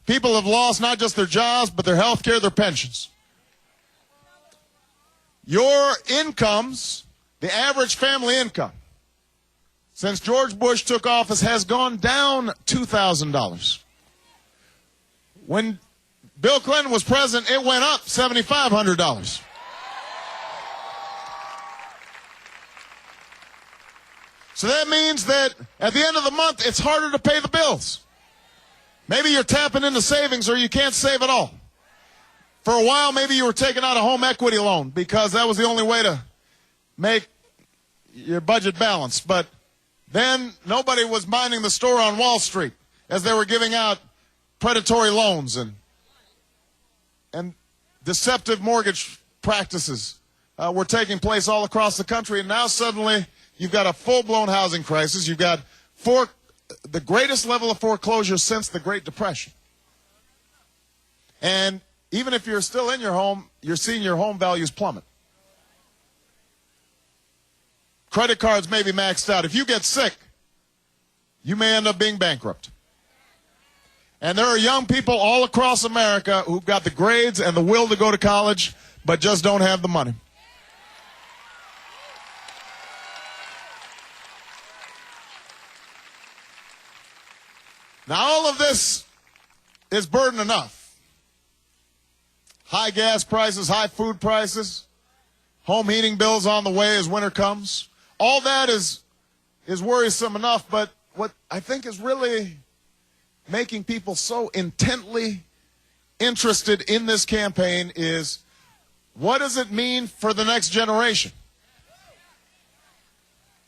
People have lost not just their jobs, but their health care, their pensions. Your incomes, the average family income, since George Bush took office, has gone down $2,000. When Bill Clinton was president, it went up $7,500. So that means that at the end of the month, it's harder to pay the bills. Maybe you're tapping into savings or you can't save at all. For a while, maybe you were taking out a home equity loan because that was the only way to make your budget balanced. But then nobody was minding the store on Wall Street as they were giving out predatory loans and deceptive mortgage practices were taking place all across the country. And now suddenly you've got a full-blown housing crisis. You've got the greatest level of foreclosure since the Great Depression. And even if you're still in your home, you're seeing your home values plummet. Credit cards may be maxed out. If you get sick, you may end up being bankrupt. And there are young people all across America who've got the grades and the will to go to college, but just don't have the money. Now, all of this is burden enough. High gas prices, high food prices, home heating bills on the way as winter comes. All that is worrisome enough, but what I think is really making people so intently interested in this campaign is, what does it mean for the next generation?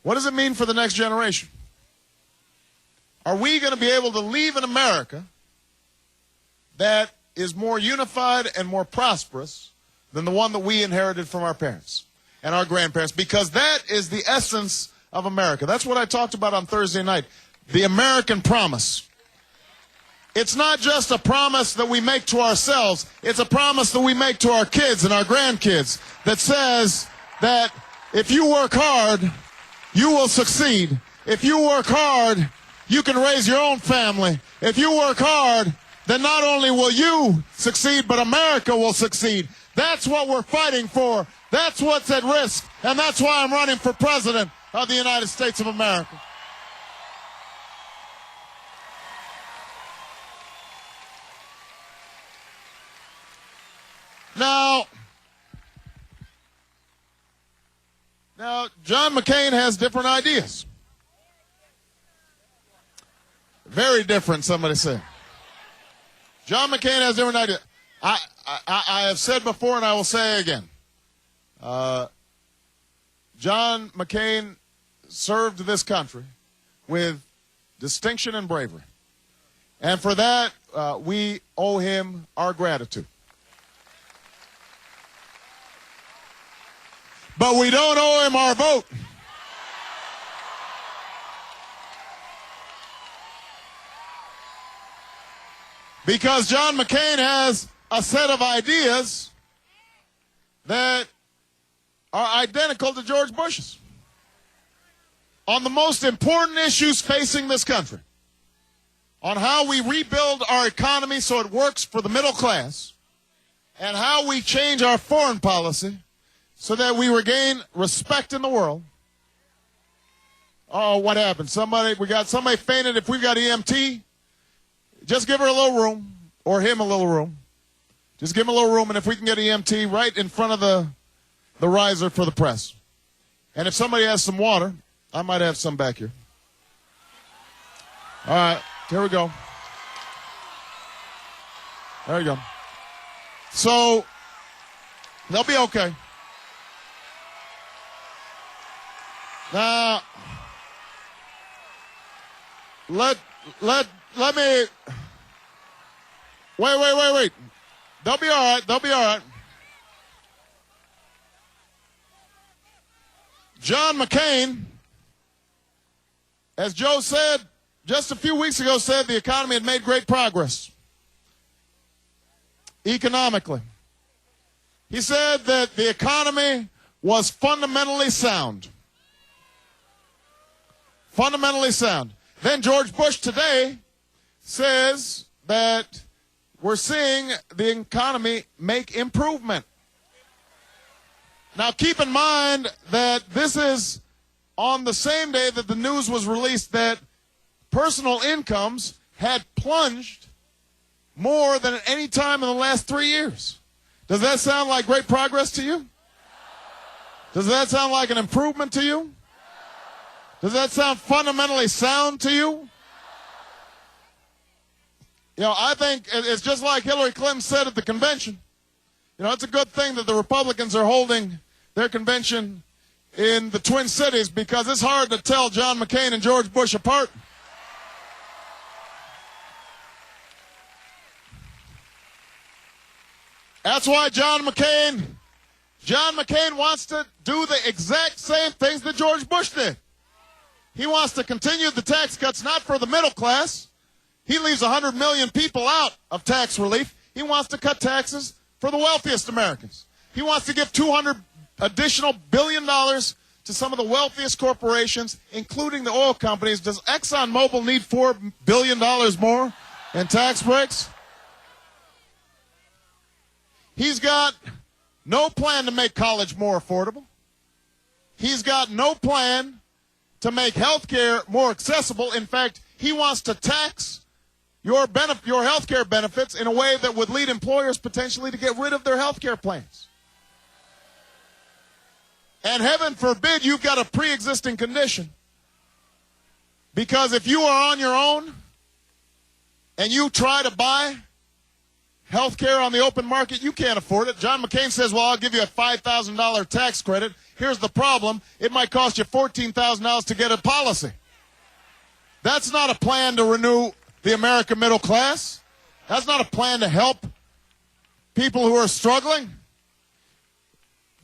What does it mean for the next generation? Are we going to be able to leave an America that is more unified and more prosperous than the one that we inherited from our parents and our grandparents? Because that is the essence of America. That's what I talked about on Thursday night, the American promise. It's not just a promise that we make to ourselves. It's a promise that we make to our kids and our grandkids that says that if you work hard, you will succeed. If you work hard, you can raise your own family. If you work hard, then not only will you succeed, but America will succeed. That's what we're fighting for. That's what's at risk. And that's why I'm running for president of the United States of America. Now, John McCain has different ideas. Very different, somebody said. John McCain has different ideas. I have said before and I will say again. John McCain served this country with distinction and bravery. And for that, we owe him our gratitude. But we don't owe him our vote. Because John McCain has a set of ideas that are identical to George Bush's on the most important issues facing this country, on how we rebuild our economy so it works for the middle class, and how we change our foreign policy so that we regain respect in the world. Oh, what happened? Somebody fainted. If we've got EMT, just give her a little room, or him a little room. Just give him a little room, and if we can get EMT right in front of the riser for the press. And if somebody has some water, I might have some back here. All right, here we go. There you go. So, they'll be okay. Now, let me, wait. They'll be all right. John McCain, as Joe said just a few weeks ago, said the economy had made great progress economically. He said that the economy was fundamentally sound. Fundamentally sound. Then George Bush today says that we're seeing the economy make improvement. Now, keep in mind that this is on the same day that the news was released that personal incomes had plunged more than at any time in the last 3 years. Does that sound like great progress to you? Does that sound like an improvement to you? Does that sound fundamentally sound to you? You know, I think it's just like Hillary Clinton said at the convention. You know, it's a good thing that the Republicans are holding their convention in the Twin Cities because it's hard to tell John McCain and George Bush apart. That's why John McCain wants to do the exact same things that George Bush did. He wants to continue the tax cuts, not for the middle class. He leaves 100 million people out of tax relief. He wants to cut taxes for the wealthiest Americans. He wants to give $200 additional billion to some of the wealthiest corporations, including the oil companies. Does ExxonMobil need $4 billion more in tax breaks? He's got no plan to make college more affordable. He's got no plan to make health care more accessible. In fact, he wants to tax your health care benefits in a way that would lead employers potentially to get rid of their health care plans. And heaven forbid you've got a pre-existing condition. Because if you are on your own and you try to buy health care on the open market, you can't afford it. John McCain says, well, I'll give you a $5,000 tax credit. Here's the problem. It might cost you $14,000 to get a policy. That's not a plan to renew the American middle class. That's not a plan to help people who are struggling.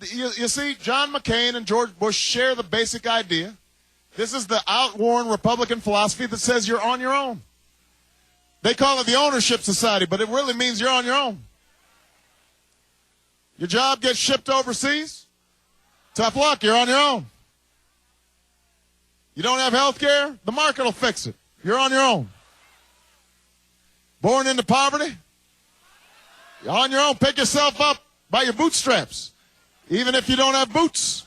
You see, John McCain and George Bush share the basic idea. This is the outworn Republican philosophy that says you're on your own. They call it the ownership society, but it really means you're on your own. Your job gets shipped overseas. Tough luck, you're on your own. You don't have health care? The market will fix it. You're on your own. Born into poverty? You're on your own. Pick yourself up by your bootstraps, even if you don't have boots.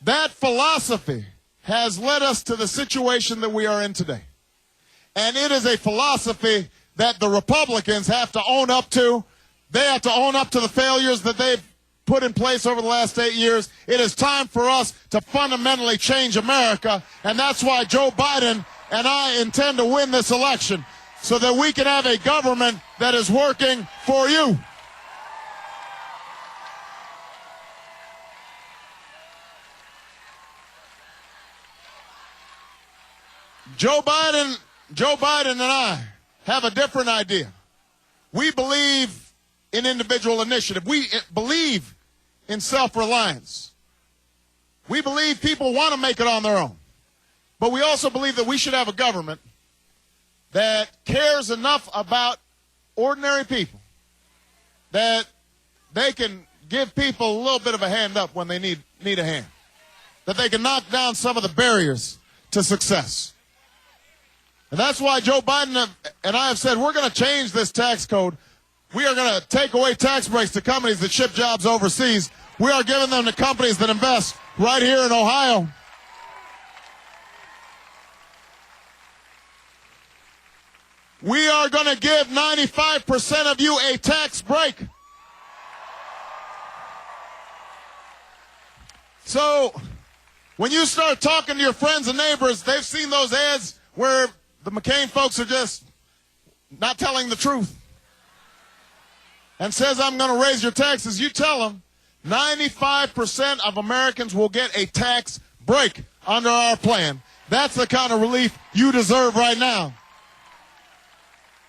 That philosophy has led us to the situation that we are in today. And it is a philosophy that the Republicans have to own up to. They have to own up to the failures that they've put in place over the last 8 years. It is time for us to fundamentally change America, and that's why Joe Biden and I intend to win this election, so that we can have a government that is working for you. Joe Biden and I have a different idea. We believe in individual initiative. We believe in self-reliance. We believe people want to make it on their own. But we also believe that we should have a government that cares enough about ordinary people that they can give people a little bit of a hand up when they need a hand. That they can knock down some of the barriers to success. And that's why Joe Biden and I have said we're going to change this tax code. We are going to take away tax breaks to companies that ship jobs overseas. We are giving them to companies that invest right here in Ohio. We are going to give 95% of you a tax break. So when you start talking to your friends and neighbors, they've seen those ads where the McCain folks are just not telling the truth and says, I'm going to raise your taxes. You tell them 95% of Americans will get a tax break under our plan. That's the kind of relief you deserve right now.